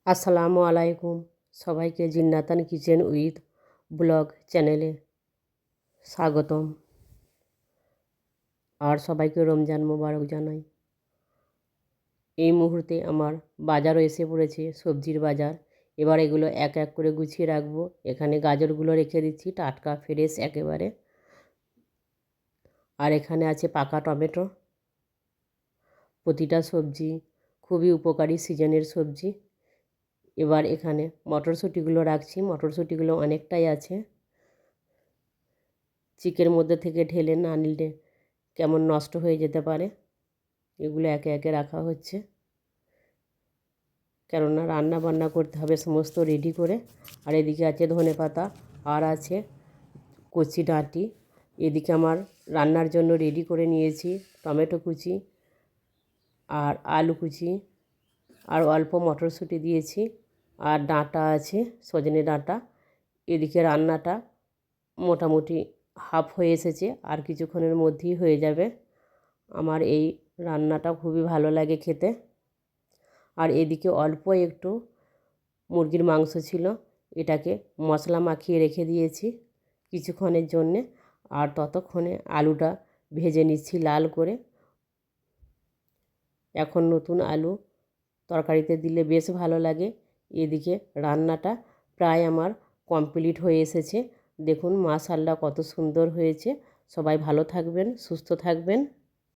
আসসালামু আলাইকুম। সবাইকে জিন্নাতান কিচেন উইথ ব্লগ চ্যানেলে স্বাগতম। আর সবাইকে রমজান মোবারক জানাই। এই মুহূর্তে আমার বাজারও এসে পড়েছে, সবজির বাজার। এবার এগুলো এক এক করে গুছিয়ে রাখবো। এখানে গাজরগুলো রেখে দিচ্ছি, টাটকা ফ্রেশ একেবারে। আর এখানে আছে পাকা টমেটো। প্রতিটা সবজি খুবই উপকারী সিজনের সবজি। এবার এখানে মটরশুঁটিগুলো রাখছি। মটরশুঁটিগুলো অনেকটাই আছে। চিকের মধ্যে থেকে ঢেলে না নিলে কেমন নষ্ট হয়ে যেতে পারে। এগুলো একে একে রাখা হচ্ছে, কেননা রান্না বান্না করতে হবে সমস্ত রেডি করে। আর এদিকে আছে ধনেপাতা, আর আছে কচি ডাঁটি। এদিকে আমার রান্নার জন্য রেডি করে নিয়েছি টমেটো কুচি আর আলু কুচি, আর অল্প মটরশুঁটি দিয়েছি, আর ডাঁটা আছে, সজনে ডাঁটা। এদিকে রান্নাটা মোটামুটি হাফ হয়ে এসেছে, আর কিছুক্ষণের মধ্যেই হয়ে যাবে। আমার এই রান্নাটা খুবই ভালো লাগে খেতে। আর এদিকে অল্প একটু মুরগির মাংস ছিল, এটাকে মশলা মাখিয়ে রেখে দিয়েছি কিছুক্ষণের জন্যে। আর ততক্ষণে আলুটা ভেজে নিচ্ছি লাল করে। এখন নতুন আলু তরকারিতে দিলে বেশ ভালো লাগে। এদিকে রান্নাটা প্রায় আমার কমপ্লিট হয়ে এসেছে। দেখুন মাশাআল্লাহ কত সুন্দর হয়েছে। সবাই ভালো থাকবেন, সুস্থ থাকবেন।